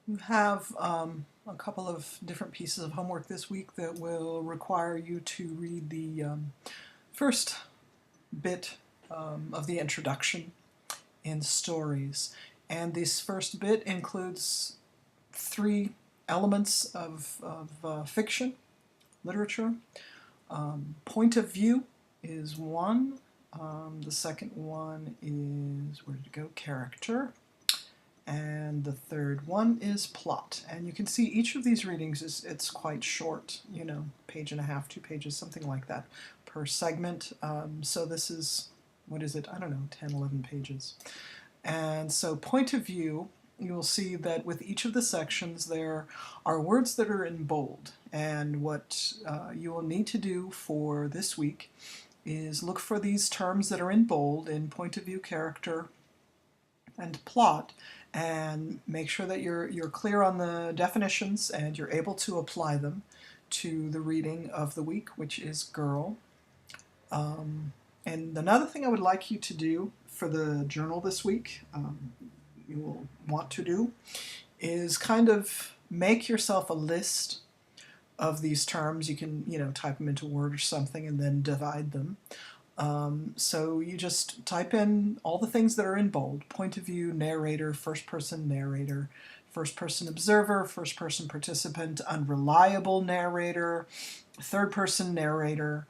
You have a couple of different pieces of homework this week that will require you to read the first bit of the introduction in stories. And this first bit includes three elements of fiction, literature. Point of view is one. The second one is, where did it go? Character. And the third one is plot. And you can see each of these readings it's quite short, page and a half, 2 pages, something like that per segment. So this is, what is it? I don't know, 10, 11 pages. And so point of view, you'll see that with each of the sections there are words that are in bold. And what you will need to do for this week is look for these terms that are in bold in point of view, character, and plot, and make sure that you're clear on the definitions and you're able to apply them to the reading of the week, which is girl. And another thing I would like you to do for the journal this week, you will want to do, is kind of make yourself a list of these terms. You can, type them into Word or something and then divide them. So you just type in all the things that are in bold: point of view, narrator, first person narrator, first person observer, first person participant, unreliable narrator, third person narrator.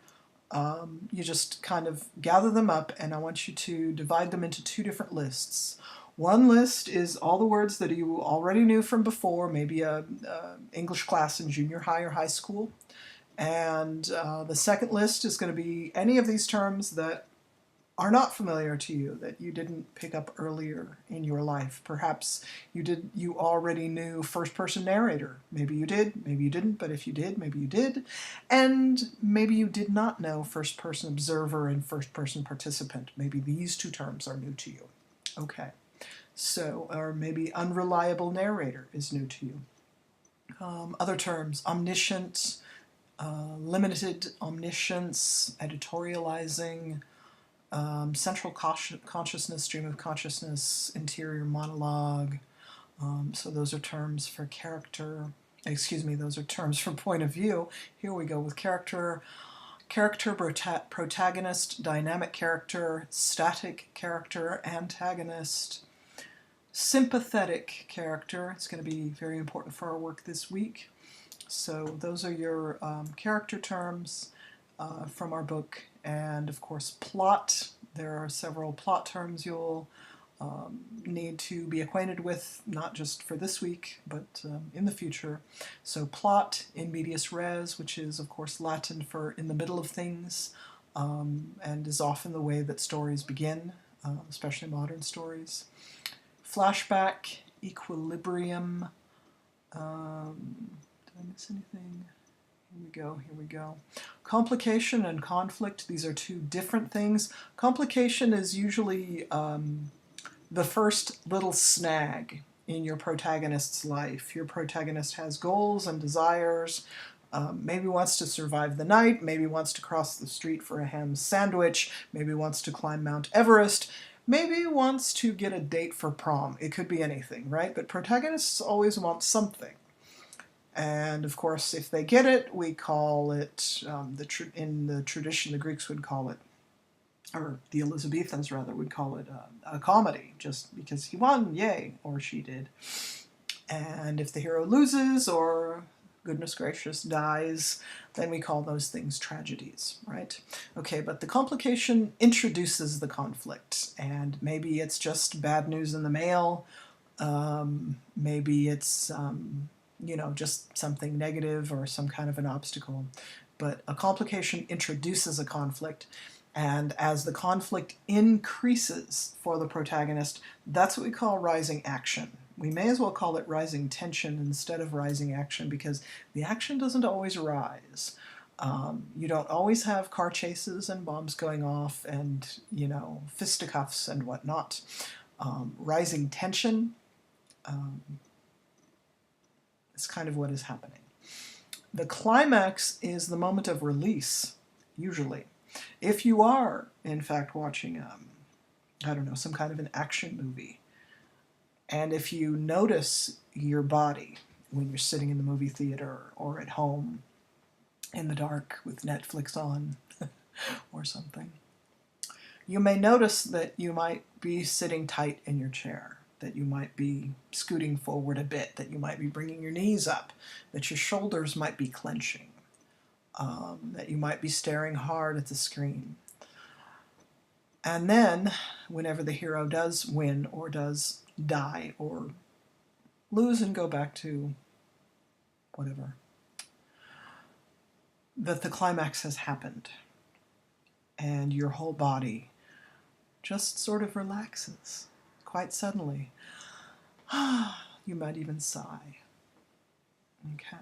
You just kind of gather them up, and I want you to divide them into two different lists. One list is all the words that you already knew from before, maybe a English class in junior high or high school. And the second list is going to be any of these terms that are not familiar to you, that you didn't pick up earlier in your life. Perhaps you already knew first-person narrator. Maybe you did, maybe you didn't, but if you did, maybe you did. And maybe you did not know first-person observer and first-person participant. Maybe these two terms are new to you. Okay. So, or maybe unreliable narrator is new to you. Other terms: omniscient, limited omniscience, editorializing, central consciousness, stream of consciousness, interior monologue. So those are terms for character. Those are terms for point of view. Here we go with character. Character, protagonist, dynamic character, static character, antagonist, sympathetic character. It's going to be very important for our work this week. So those are your character terms from our book. And of course, plot. There are several plot terms you'll need to be acquainted with, not just for this week, but in the future. So plot, in medias res, which is of course Latin for in the middle of things, and is often the way that stories begin, especially modern stories. Flashback, equilibrium. Did I miss anything? Here we go. Complication and conflict, these are two different things. Complication is usually the first little snag in your protagonist's life. Your protagonist has goals and desires, maybe wants to survive the night, maybe wants to cross the street for a ham sandwich, maybe wants to climb Mount Everest, maybe wants to get a date for prom. It could be anything, right? But protagonists always want something. And of course, if they get it, we call it, in the tradition, the Greeks would call it, or the Elizabethans rather, would call it a comedy, just because he won, yay, or she did. And if the hero loses, or goodness gracious, dies, then we call those things tragedies, right? Okay, but the complication introduces the conflict, and maybe it's just bad news in the mail, maybe it's just something negative or some kind of an obstacle. But a complication introduces a conflict, and as the conflict increases for the protagonist, that's what we call rising action. We may as well call it rising tension instead of rising action, because the action doesn't always rise. You don't always have car chases and bombs going off and, fisticuffs and whatnot. Rising tension is kind of what is happening. The climax is the moment of release, usually. If you are, in fact, watching, some kind of an action movie, And if you notice your body when you're sitting in the movie theater or at home in the dark with Netflix on or something, you may notice that you might be sitting tight in your chair, that you might be scooting forward a bit, that you might be bringing your knees up, that your shoulders might be clenching, that you might be staring hard at the screen. And then, whenever the hero does win or does die or lose and go back to whatever, that the climax has happened and your whole body just sort of relaxes quite suddenly. You might even sigh. Okay.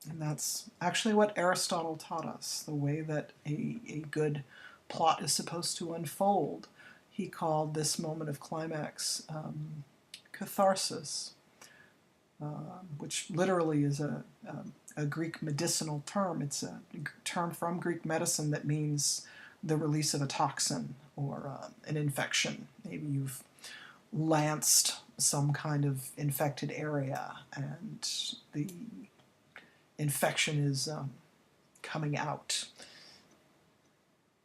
And that's actually what Aristotle taught us, the way that a good plot is supposed to unfold. He called this moment of climax catharsis, which literally is a Greek medicinal term. It's a term from Greek medicine that means the release of a toxin or an infection. Maybe you've lanced some kind of infected area and the infection is coming out.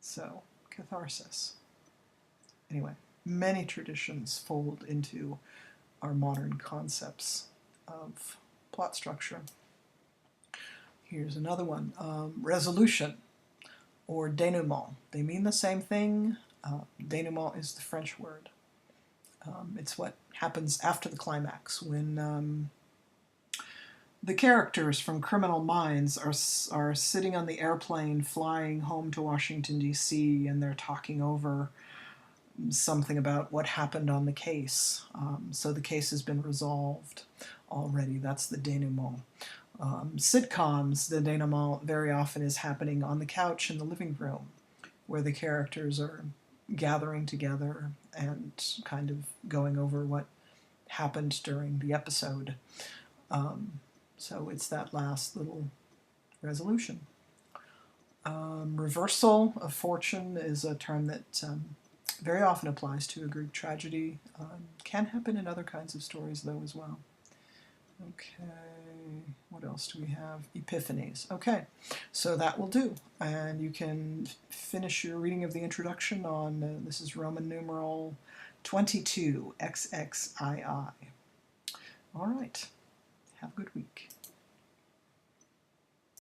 So, catharsis. Anyway, many traditions fold into our modern concepts of plot structure. Here's another one, resolution or denouement. They mean the same thing. Denouement is the French word. It's what happens after the climax when the characters from Criminal Minds are sitting on the airplane flying home to Washington, D.C., and they're talking over something about what happened on the case. So the case has been resolved already. That's the denouement. Sitcoms, the denouement very often is happening on the couch in the living room, where the characters are gathering together and kind of going over what happened during the episode. So it's that last little resolution. Reversal of fortune is a term that very often applies to a Greek tragedy. Can happen in other kinds of stories, though, as well. Okay, what else do we have? Epiphanies. Okay, so that will do. And you can finish your reading of the introduction on, this is Roman numeral 22, XXII. All right, have a good week.